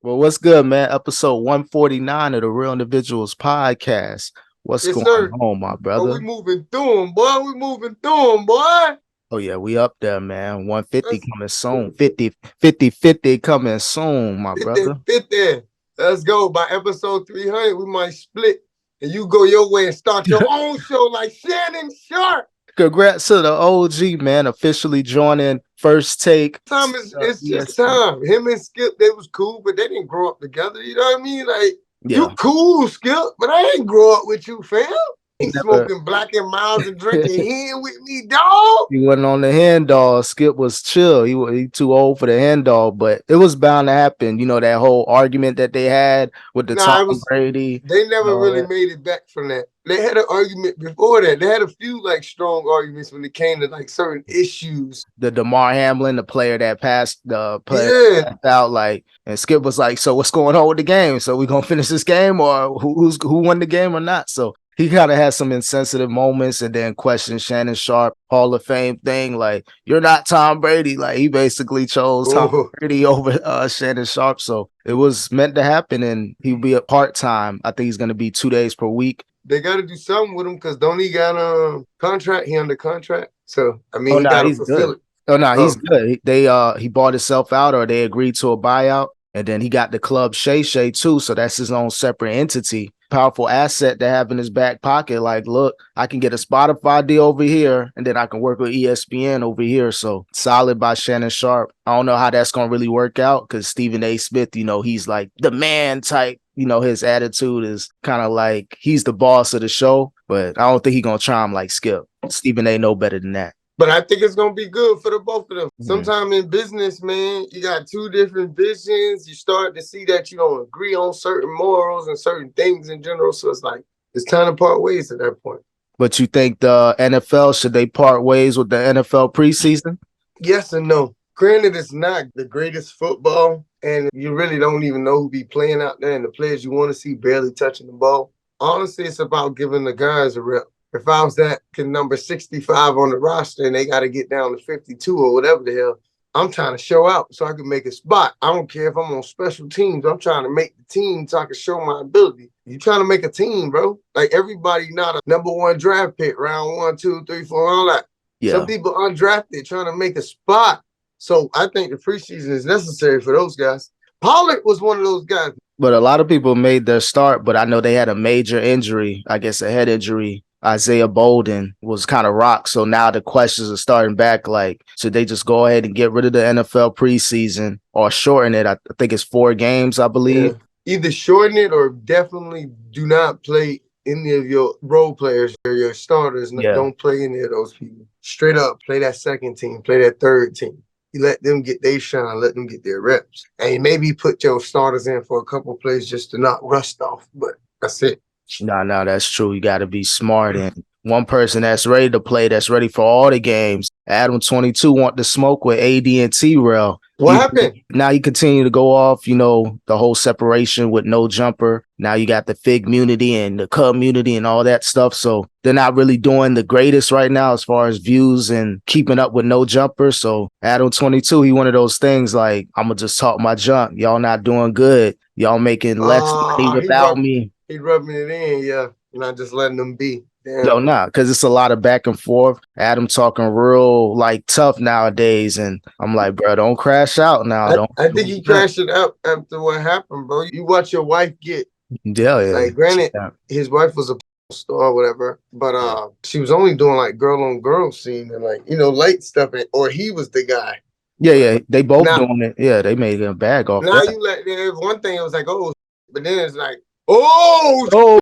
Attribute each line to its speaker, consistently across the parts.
Speaker 1: Well, what's good, man? Episode 149 of the Real Individuals podcast. What's
Speaker 2: Yes,
Speaker 1: going
Speaker 2: sir.
Speaker 1: on, my
Speaker 2: Oh,
Speaker 1: brother?
Speaker 2: we moving through them, boy. We moving through them, boy.
Speaker 1: Oh, yeah, we up there, man. 150
Speaker 2: Let's
Speaker 1: coming soon. 50 coming soon, my
Speaker 2: fit that
Speaker 1: brother.
Speaker 2: fit there. Let's go. By episode 300, we might split and you go your way and start your own show like Shannon Sharpe.
Speaker 1: Congrats to the OG, man, officially joining First Take.
Speaker 2: Time is it's just
Speaker 1: ESPN.
Speaker 2: time. Him and Skip, they was cool, but they didn't grow up together. You know what I mean? Like, you
Speaker 1: Yeah.
Speaker 2: cool, Skip, but I ain't grow up with you, fam. Ain't
Speaker 1: Never.
Speaker 2: smoking Black and Miles and drinking hen with me, dog.
Speaker 1: He wasn't on the hand dog. Skip was chill. He too old for the hand dog, but it was bound to happen. You know, that whole argument that they had with the
Speaker 2: Nah,
Speaker 1: Tom
Speaker 2: it was
Speaker 1: Brady.
Speaker 2: they never
Speaker 1: all
Speaker 2: really
Speaker 1: that.
Speaker 2: made it back from that. They had an argument before that. They had a few like strong arguments when it came to like certain issues.
Speaker 1: The DeMar Hamlin, the player that passed the player
Speaker 2: Yeah.
Speaker 1: that passed out, like, and Skip was like, "So what's going on with the game? So we gonna finish this game, or who won the game or not?" So he kind of had some insensitive moments, and then questioned Shannon Sharpe Hall of Fame thing, like, "You're not Tom Brady." Like, he basically chose Tom
Speaker 2: Oh,
Speaker 1: Brady over Shannon Sharpe. So it was meant to happen, and he'll be a part time. I think he's gonna be 2 days per week.
Speaker 2: they got to do something with him because don't he got a contract? He under contract, so I mean
Speaker 1: Oh
Speaker 2: he
Speaker 1: no,
Speaker 2: got to
Speaker 1: he's
Speaker 2: fulfill
Speaker 1: good.
Speaker 2: it.
Speaker 1: Oh no, he's
Speaker 2: Oh,
Speaker 1: good. He bought himself out, or they agreed to a buyout, and then he got the club Shay Shay too. So that's his own separate entity. Powerful asset to have in his back pocket. Like, look, I can get a Spotify deal over here, and then I can work with ESPN over here. So solid by Shannon Sharpe. I don't know how that's gonna really work out because Stephen A. Smith, he's like the man type. His attitude is kind of like he's the boss of the show, but I don't think he's gonna try him like Skip. Stephen A. know better than that.
Speaker 2: but I think it's gonna be good for the both of them.
Speaker 1: Mhm.
Speaker 2: Sometimes in business, man, you got two different visions. You start to see that you don't agree on certain morals and certain things in general. So it's like it's time to part ways at that point.
Speaker 1: But you think the NFL, should they part ways with the NFL preseason?
Speaker 2: Yes and no. Granted, it's not the greatest football, and you really don't even know who be playing out there, and the players you want to see barely touching the ball. Honestly, it's about giving the guys a rep. If I was that number 65 on the roster and they got to get down to 52 or whatever the hell, I'm trying to show out so I can make a spot. I don't care if I'm on special teams. I'm trying to make the team so I can show my ability. You trying to make a team, bro. Like everybody not a number one draft pick, round 1, 2, 3, 4, all that.
Speaker 1: Yeah.
Speaker 2: Some people undrafted trying to make a spot. So I think the preseason is necessary for those guys. Pollard was one of those guys.
Speaker 1: But a lot of people made their start, but I know they had a major injury, I guess a head injury. Isaiah Bolden was kind of rocked. So now the questions are starting back. Like, should they just go ahead and get rid of the NFL preseason or shorten it? I think it's 4 games, I believe.
Speaker 2: Yeah. Either shorten it or definitely do not play any of your role players or your starters.
Speaker 1: Yeah.
Speaker 2: Don't play any of those people. Straight up, play that second team, play that third team. You let them get their shine, let them get their reps. And maybe put your starters in for a couple plays just to not rust off. But that's it.
Speaker 1: No, that's true. You got to be smart. And one person that's ready to play, that's ready for all the games. Adam 22 want to smoke with AD and T-Rell.
Speaker 2: What happened?
Speaker 1: Now you continue to go off, the whole separation with no jumper. Now you got the Figmunity and the Cuhmunity and all that stuff. So they're not really doing the greatest right now as far as views and keeping up with no jumper. So Adam 22, he one of those things like, I'm going to just talk my junk. Y'all not doing good. Y'all making less money without me.
Speaker 2: He rubbing it in, yeah. Not just letting them be. Damn.
Speaker 1: No, nah, because it's a lot of back and forth. Adam talking real like tough nowadays, and I'm like, bro, don't crash out now.
Speaker 2: I think he crashed out after what happened, bro. You watch your wife get.
Speaker 1: Yeah.
Speaker 2: Like, granted, his wife was a star or whatever, but she was only doing like girl on girl scene and like light stuff, or he was the guy.
Speaker 1: Yeah, they both doing it. Yeah, they made a bag off.
Speaker 2: Now you like, there's one thing it was like, oh, but then it's like, oh.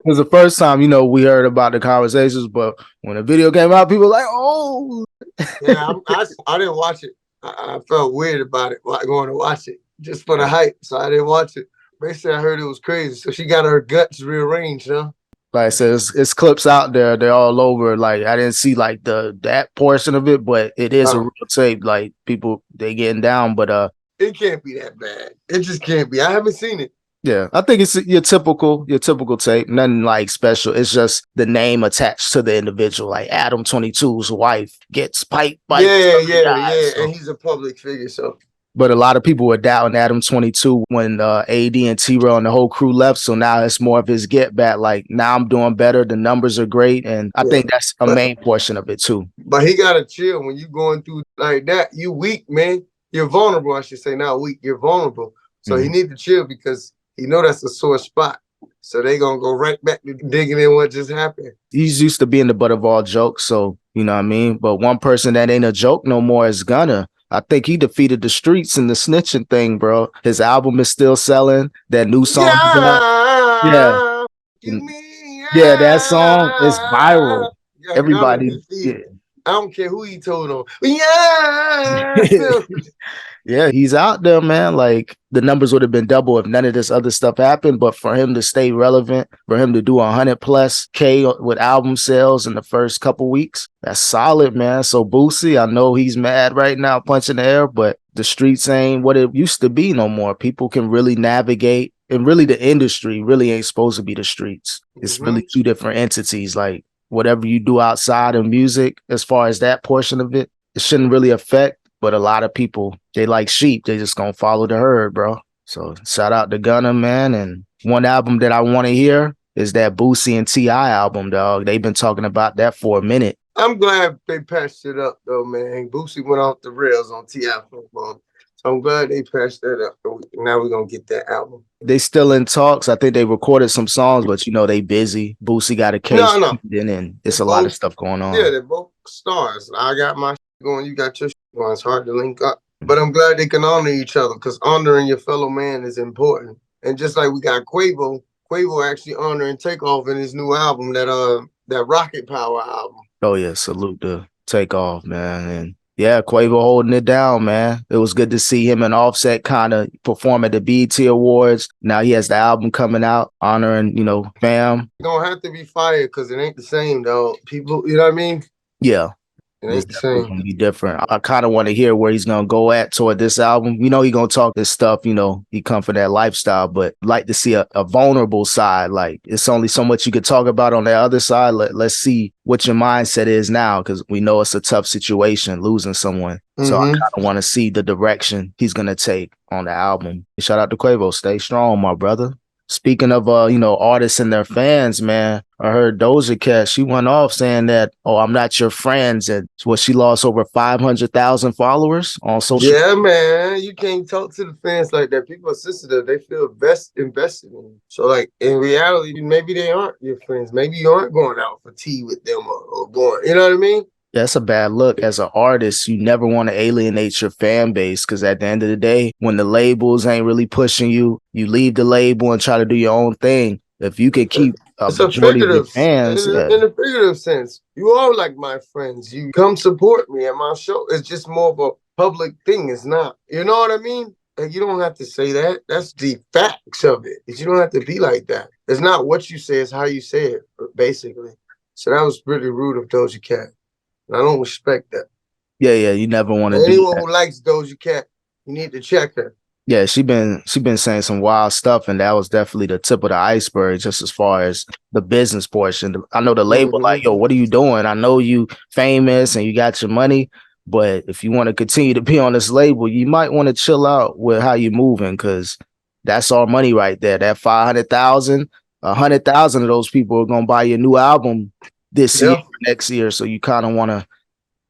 Speaker 1: It was the first time, we heard about the conversations, but when the video came out, people were like, oh.
Speaker 2: Yeah, I didn't watch it. I felt weird about it going to watch it just for the hype, so I didn't watch it. Basically, I heard it was crazy, so she got her guts rearranged, huh?
Speaker 1: Like I said, it's clips out there. They're all over. Like, I didn't see like that portion of it, but it is a real tape. Like, people, they getting down, but
Speaker 2: it can't be that bad. It just can't be. I haven't seen it.
Speaker 1: Yeah, I think it's your typical tape. Nothing like special. It's just the name attached to the individual. Like Adam 22's wife gets piped by.
Speaker 2: Yeah. And he's a public figure, so
Speaker 1: But a lot of people were doubting Adam 22 when AD and T-Rell and the whole crew left. So now it's more of his get back. Like, now I'm doing better. The numbers are great. And I think that's a main portion of it too.
Speaker 2: But he got to chill when you going through like that. You weak, man. You're vulnerable, I should say. Not weak. You're vulnerable. So he need to chill because he know that's a sore spot. So they going to go right back to digging in what just happened.
Speaker 1: He's used to being the butt of all jokes. So, you know what I mean? But one person that ain't a joke no more is Gunna. I think he defeated the streets in the snitching thing, bro. His album is still selling. That new song. Yeah, that song is viral. Everybody. Yeah.
Speaker 2: I don't care who he told on. Yeah.
Speaker 1: Yeah, he's out there, man. Like, the numbers would have been double if none of this other stuff happened. But for him to stay relevant, for him to do 100+ K with album sales in the first couple weeks, that's solid, man. So Boosie, I know he's mad right now, punching the air, but the streets ain't what it used to be no more. People can really navigate. And really, the industry really ain't supposed to be the streets. It's really two different entities. Like, whatever you do outside of music, as far as that portion of it, it shouldn't really affect. But a lot of people, they like sheep. They just gonna follow the herd, bro. So shout out to Gunna, man. And one album that I want to hear is that Boosie and T.I. album, dog. They've been talking about that for a minute.
Speaker 2: I'm glad they patched it up, though, man. Boosie went off the rails on T.I. football. So I'm glad they patched that up. Now we're going to get that album.
Speaker 1: They still in talks. I think they recorded some songs, but, you know, they busy. Boosie got a case.
Speaker 2: No.
Speaker 1: And it's a lot of stuff going on.
Speaker 2: Yeah, they're both stars. I got my going. You got your going. It's hard to link up. But I'm glad they can honor each other because honoring your fellow man is important. And just like we got Quavo actually honoring Takeoff in his new album, that Rocket Power album.
Speaker 1: Oh, yeah. Salute to Takeoff, man. And yeah, Quavo holding it down, man. It was good to see him and Offset kind of perform at the BET Awards. Now he has the album coming out honoring, you know, fam.
Speaker 2: It don't have to be fire because it ain't the same, though. People, you know what I mean?
Speaker 1: Yeah.
Speaker 2: It's definitely
Speaker 1: gonna be different. I kind of want to hear where he's gonna go at toward this album. You know, he gonna talk this stuff. You know, he come from that lifestyle, but like to see a vulnerable side. Like, it's only so much you could talk about on the other side. Let's see what your mindset is now, because we know it's a tough situation losing someone. So I kind of want to see the direction he's gonna take on the album. Shout out to Quavo. Stay strong, my brother. Speaking of, you know, artists and their fans, man, I heard Doja Cat, she went off saying that, oh, I'm not your friends. And she lost over 500,000 followers on social media.
Speaker 2: Yeah, man, you can't talk to the fans like that. People are sensitive. They feel invested in you. So, like, in reality, maybe they aren't your friends. Maybe you aren't going out for tea with them or going, you know what I mean?
Speaker 1: That's a bad look. As an artist, you never want to alienate your fan base, because at the end of the day, when the labels ain't really pushing you, you leave the label and try to do your own thing. If you could keep a majority of your fans.
Speaker 2: In a figurative sense, you are like my friends. You come support me at my show. It's just more of a public thing. It's not. You know what I mean? Like, you don't have to say that. That's the facts of it. You don't have to be like that. It's not what you say, it's how you say it, basically. So that was pretty rude of Doja Cat. I don't respect that.
Speaker 1: Yeah, you never want to do that.
Speaker 2: Anyone who likes Doja Cat, you need to check her.
Speaker 1: Yeah, she been saying some wild stuff, and that was definitely the tip of the iceberg, just as far as the business portion. I know the label, like, yo, what are you doing? I know you famous and you got your money, but if you want to continue to be on this label, you might want to chill out with how you're moving, because that's our money right there. That 500,000, 100,000 of those people are gonna buy your new album this year, next year. So you kind of want to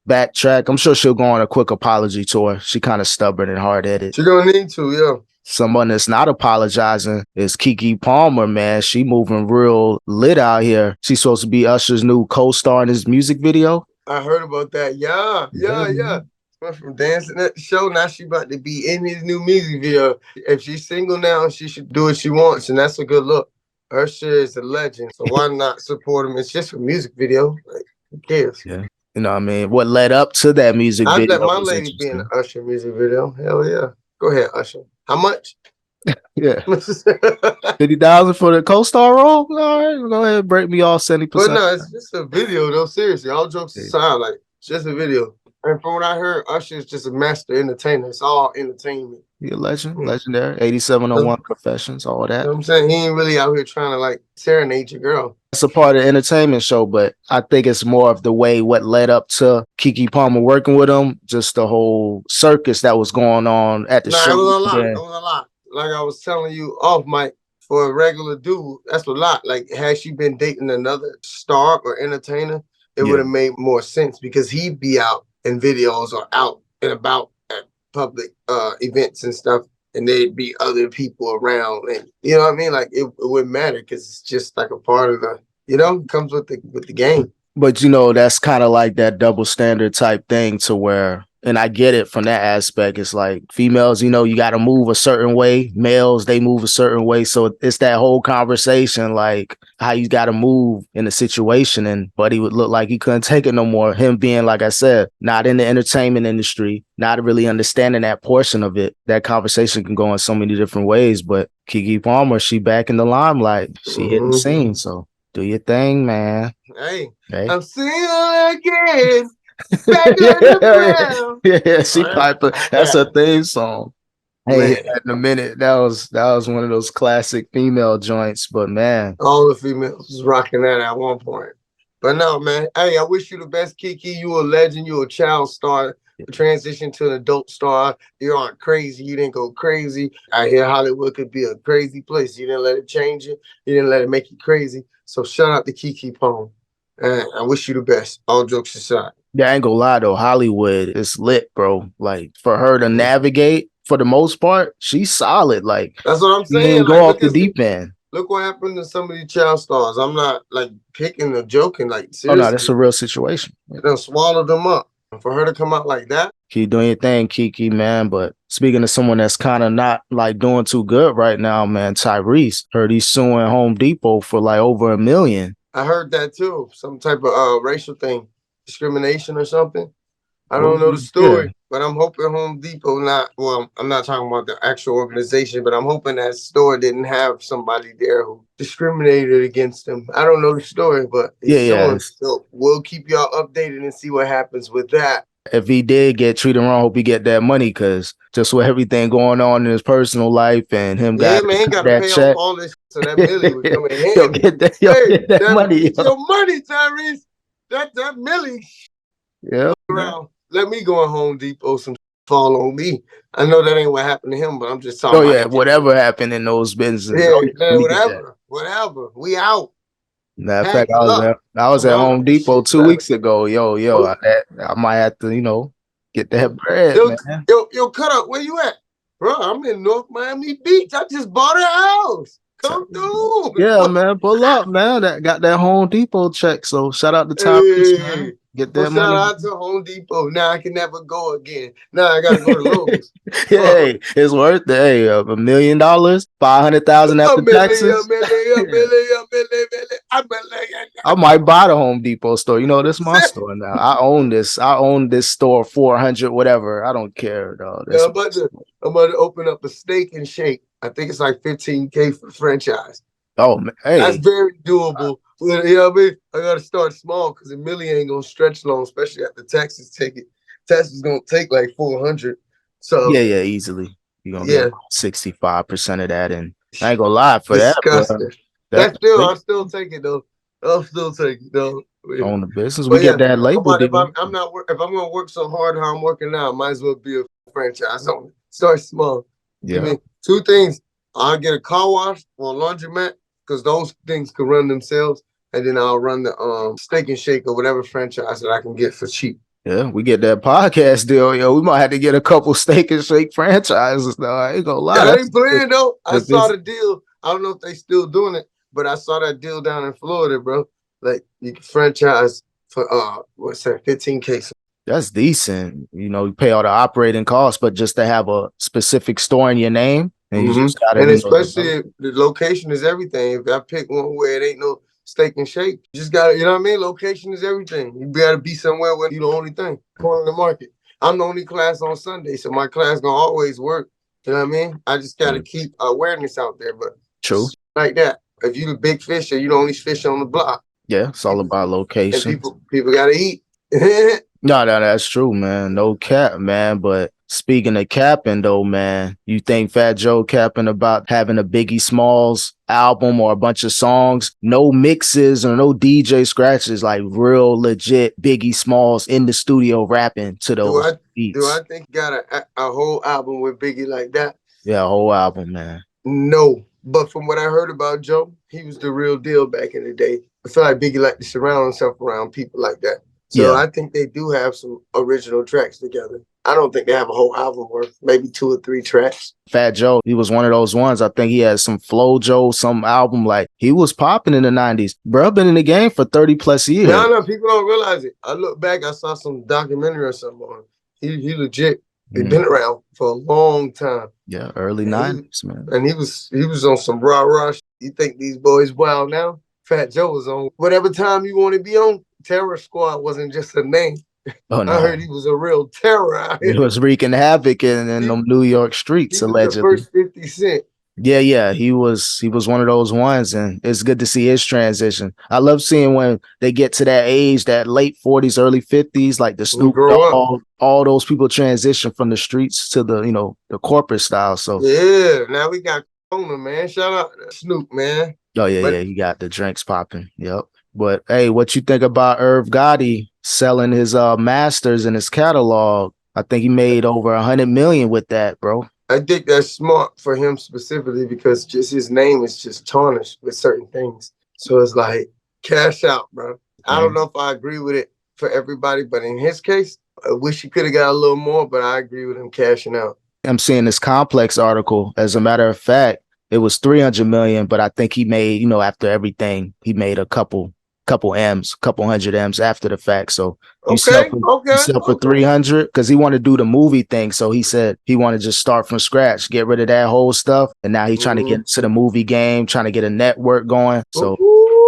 Speaker 1: backtrack. I'm sure she'll go on a quick apology tour. She kind of stubborn and hard-headed.
Speaker 2: She's gonna need to, yeah.
Speaker 1: Someone that's not apologizing is Keke Palmer, man. She moving real lit out here. She's supposed to be Usher's new co-star in his music video.
Speaker 2: I heard about that. Yeah. Went from dancing at the show, now she about to be in his new music video. If she's single now, she should do what she wants, and that's a good look. Usher is a legend, so why not support him? It's just a music video. Like, who cares?
Speaker 1: Yeah. You know what I mean? What led up to that music video?
Speaker 2: I'd let my lady be in an Usher music video. Hell yeah. Go ahead, Usher. How much?
Speaker 1: Yeah. 50,000 for the co-star role? All right, go ahead, break me off 70%.
Speaker 2: But no, it's just a video, though. Seriously, all jokes aside, like, it's just a video. And from what I heard, Usher is just a master entertainer. It's all entertainment.
Speaker 1: He a legend, legendary. 8701 Confessions, all that.
Speaker 2: You know what I'm saying? He ain't really out here trying to, like, serenade your girl.
Speaker 1: It's a part of the entertainment show, but I think it's more of the way what led up to Keke Palmer working with him, just the whole circus that was going on at the
Speaker 2: Nah,
Speaker 1: show.
Speaker 2: it was a lot.
Speaker 1: Yeah.
Speaker 2: It was a lot. Like I was telling you off mic, for a regular dude, that's a lot. Like, had she been dating another star or entertainer, it would have made more sense because he'd be out in videos or out and about at public events and stuff, and there'd be other people around, and you know what I mean. Like it wouldn't matter because it's just like a part of the, comes with the game.
Speaker 1: But that's kind of like that double standard type thing to where, and I get it from that aspect. It's like females, you got to move a certain way. Males, they move a certain way. So it's that whole conversation, like how you got to move in a situation. And Buddy would look like he couldn't take it no more. Him being, like I said, not in the entertainment industry, not really understanding that portion of it. That conversation can go in so many different ways. But Keke Palmer, she back in the limelight. She hit the scene. So do your thing, man.
Speaker 2: Hey. I'm single again. Back on the ground.
Speaker 1: Yeah, she piping. That's a theme song. Hey, in a minute. That was one of those classic female joints, but man.
Speaker 2: All the females was rocking that at one point. But no, man. Hey, I wish you the best, Keke. You a legend. You a child star. Transition to an adult star. You aren't crazy. You didn't go crazy. I hear Hollywood could be a crazy place. You didn't let it change you. You didn't let it make you crazy. So shout out to Keke Palmer. And I wish you the best. All jokes aside.
Speaker 1: Yeah, I ain't gonna lie though. Hollywood is lit, bro. Like for her to navigate, for the most part, she's solid. Like
Speaker 2: that's what I'm saying.
Speaker 1: She didn't go off the deep end.
Speaker 2: Look what happened to some of these child stars. I'm not like picking or joking. Like seriously.
Speaker 1: Oh no, that's a real situation.
Speaker 2: They done swallowed them up. For her to come out like that.
Speaker 1: Keep doing your thing, Keke, man. But speaking of someone that's kind of not like doing too good right now, man, Tyrese. Heard he's suing Home Depot for like over $1 million.
Speaker 2: I heard that too. Some type of racial thing, discrimination or something. I don't know the story, but I'm hoping Home Depot I'm not talking about the actual organization, but I'm hoping that store didn't have somebody there who discriminated against them. I don't know the story, but so we'll keep y'all updated and see what happens with that.
Speaker 1: If he did get treated wrong, hope he get that money, because just with everything going on in his personal life and him got
Speaker 2: to pay off all this, so that Millie would come in handy.
Speaker 1: Get that money.
Speaker 2: Get your money, Tyrese. That Millie.
Speaker 1: Yeah.
Speaker 2: Let me go in Home Depot, some fall on me. I know that ain't what happened to him, but I'm just talking about
Speaker 1: whatever happened in those businesses.
Speaker 2: Whatever. We out.
Speaker 1: Matter of fact, I was at Home Depot 2 weeks ago. I might have to, get that bread, man.
Speaker 2: Yo, cut up. Where you at? Bro, I'm in North Miami Beach. I just bought a house. Come through.
Speaker 1: Yeah, man. Pull up, man. That got that Home Depot check. So shout out to Tyrese, man. Get that money.
Speaker 2: Shout out to Home Depot. Now I can never go again. Now I gotta go to Lowe's.
Speaker 1: Hey, it's worth it. Hey, $1 million, 500,000 after taxes. I might buy the Home Depot store. This is my store now. I own this. I own this store, 400, whatever. I don't care, though.
Speaker 2: I'm about to open up a steak and shake. I think it's like $15K for franchise.
Speaker 1: Oh man, hey,
Speaker 2: that's very doable. You know what I mean? I gotta start small because $1 million ain't gonna stretch long, especially after taxes take it. Taxes gonna take like 400. So
Speaker 1: yeah, easily. You're gonna get 65% of that, and I ain't gonna lie for
Speaker 2: disgusting. I'll still take it though.
Speaker 1: On the business, we get that label.
Speaker 2: If I'm gonna work so hard how I'm working now, I might as well be a franchise owner. Start small.
Speaker 1: Yeah.
Speaker 2: I mean, 2 things. I'll get a car wash or a laundromat, because those things can run themselves, and then I'll run the Steak and Shake or whatever franchise that I can get for cheap.
Speaker 1: Yeah, we get that podcast deal, yo. We might have to get a couple Steak and Shake franchises, though. I ain't gonna lie.
Speaker 2: I ain't playing though. I saw the deal. I don't know if they still doing it, but I saw that deal down in Florida, bro. Like you can franchise for what's that, $15K.
Speaker 1: That's decent. You pay all the operating costs, but just to have a specific store in your name. And you just gotta,
Speaker 2: and especially the location is everything. If I pick one where it ain't no Steak and Shake, you just gotta, you know what I mean? Location is everything. You gotta be somewhere where you the only thing corner of the market. I'm the only class on Sunday, so my class gonna always work. You know what I mean? I just gotta keep awareness out there. But
Speaker 1: true,
Speaker 2: like that. If you the big fisher, you the only fish on the block.
Speaker 1: Yeah, it's all about location.
Speaker 2: And people gotta eat.
Speaker 1: No, that's true, man. No cap, man. But Speaking of capping though, man, you think Fat Joe capping about having a Biggie Smalls album or a bunch of songs, no mixes or no DJ scratches, like real legit Biggie Smalls in the studio rapping to those
Speaker 2: Do I
Speaker 1: beats?
Speaker 2: think got a whole album with Biggie like that?
Speaker 1: Yeah, a whole album, man.
Speaker 2: No. But from what I heard about Joe, he was the real deal back in the day. I feel like Biggie liked to surround himself around people like that. So
Speaker 1: Yeah.
Speaker 2: I think they do have some original tracks together. I don't think they have a whole album worth, maybe 2 or 3 tracks.
Speaker 1: Fat Joe, he was one of those ones. I think he had some Flow Joe, some album like he was popping in the 90s. Bro, been in the game for 30 plus years.
Speaker 2: No, people don't realize it. I look back, I saw some documentary or something on him. He legit. He's been around for a long time.
Speaker 1: Yeah, early 90s, man.
Speaker 2: And he was on some rah-rah. You think these boys wild now? Fat Joe was on whatever time you want to be on. Terror Squad wasn't just a name.
Speaker 1: Oh, no.
Speaker 2: I heard he was a real terror out here.
Speaker 1: He was wreaking havoc in them New York streets, allegedly.
Speaker 2: The first 50 Cent.
Speaker 1: Yeah, he was one of those ones, and it's good to see his transition. I love seeing when they get to that age, that late 40s, early 50s, like the Snoop Dogg, all those people transition from the streets to the the corporate style. So
Speaker 2: yeah, now we got Gunna, man. Shout out to Snoop, man.
Speaker 1: Oh yeah, he got the drinks popping. Yep. But hey, what you think about Irv Gotti selling his masters and his catalog? I think he made over 100 million with that, bro.
Speaker 2: I think that's smart for him specifically because just his name is just tarnished with certain things. So it's like cash out, bro. I don't know if I agree with it for everybody, but in his case, I wish he could have got a little more, but I agree with him cashing out.
Speaker 1: I'm seeing this Complex article. As a matter of fact, it was 300 million, but I think he made, after everything, he made a couple M's, couple hundred M's after the fact. So you sell for 300 because he wanted to do the movie thing. So he said he wanted to just start from scratch, get rid of that whole stuff. And now he's trying to get into the movie game, trying to get a network going. So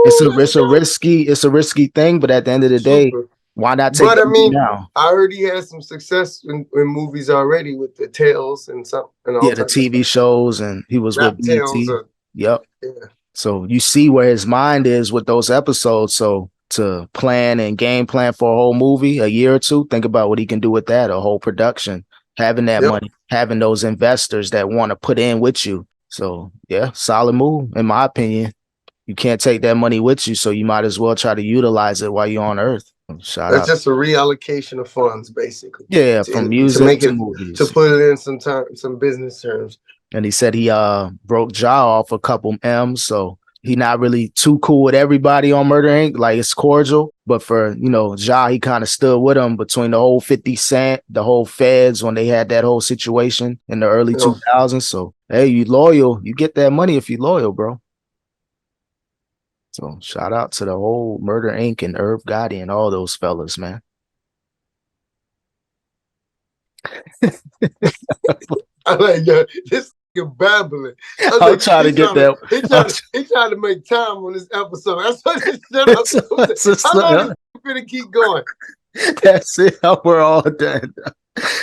Speaker 1: it's a risky thing, but at the end of the day, why not take it now?
Speaker 2: I heard he had some success in movies already with the Tales and something.
Speaker 1: Yeah, the TV shows, and he was with BT. Yep.
Speaker 2: Yeah.
Speaker 1: So you see where his mind is with those episodes. So to plan and game plan for a whole movie, a year or two, think about what he can do with that, a whole production, having that money, having those investors that want to put in with you. So yeah, solid move, in my opinion. You can't take that money with you, so you might as well try to utilize it while you're on Earth.
Speaker 2: That's just a reallocation of funds, basically.
Speaker 1: Yeah, from music to movies.
Speaker 2: To put it in some business terms.
Speaker 1: And he said he broke Ja off a couple M's, so he not really too cool with everybody on Murder Inc. Like, it's cordial, but for Ja, he kind of stood with him between the whole 50 Cent, the whole Feds when they had that whole situation in the early 2000s. So hey, you loyal, you get that money if you loyal, bro. So shout out to the whole Murder Inc. and Irv Gotti and all those fellas, man.
Speaker 2: I like this babbling.
Speaker 1: I'm trying to get that.
Speaker 2: He trying to make time on this episode. That's what this shit. How long is it gonna keep going?
Speaker 1: That's it. We're all done.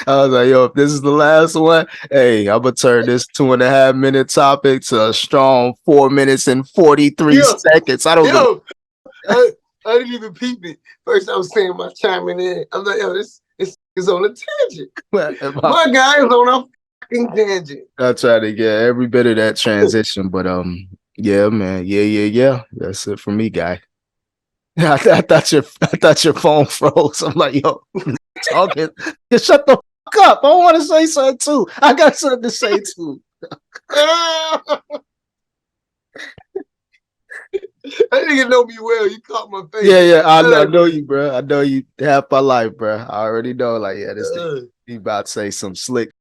Speaker 1: I was like, yo, if this is the last one, hey, I'm gonna turn this 2.5 minute topic to a strong 4 minutes and 43 seconds. I don't know.
Speaker 2: I didn't even peep it. First, I was saying my chiming in. I was like, yo, this is on a tangent. My guy is on a fucking tangent.
Speaker 1: I try to get every bit of that transition, but yeah, man, yeah. That's it for me, guy. I thought your phone froze. I'm like, yo, talking. Shut the fuck up. I want to say something too. I got something to say too.
Speaker 2: That nigga know me well. You caught my face.
Speaker 1: Yeah. I know you, bro. I know you half my life, bro. I already know. Like, yeah, this thing, he about to say some slick.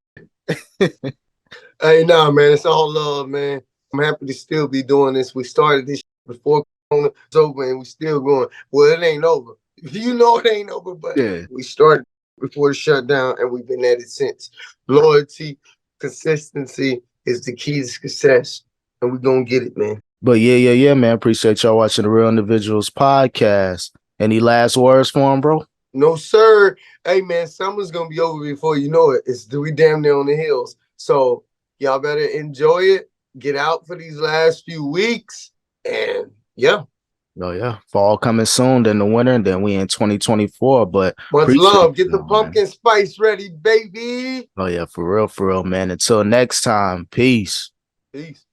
Speaker 2: Hey, nah, man. It's all love, man. I'm happy to still be doing this. We started this before Corona was over, and we still going. Well, it ain't over. You know it ain't over, but we started before the shutdown, and we've been at it since. Loyalty, consistency is the key to success, and we're gonna get it, man.
Speaker 1: But yeah, man. Appreciate y'all watching the Real Individuals podcast. Any last words for him, bro?
Speaker 2: No, sir. Hey, man, summer's gonna be over before you know it. We damn near on the hills. So y'all better enjoy it. Get out for these last few weeks. And yeah,
Speaker 1: Oh yeah, fall coming soon, then the winter, and then we in 2024. But
Speaker 2: Much love. Get the
Speaker 1: man.
Speaker 2: pumpkin spice ready, baby.
Speaker 1: Oh yeah, for real, man. Until next time, peace.
Speaker 2: Peace.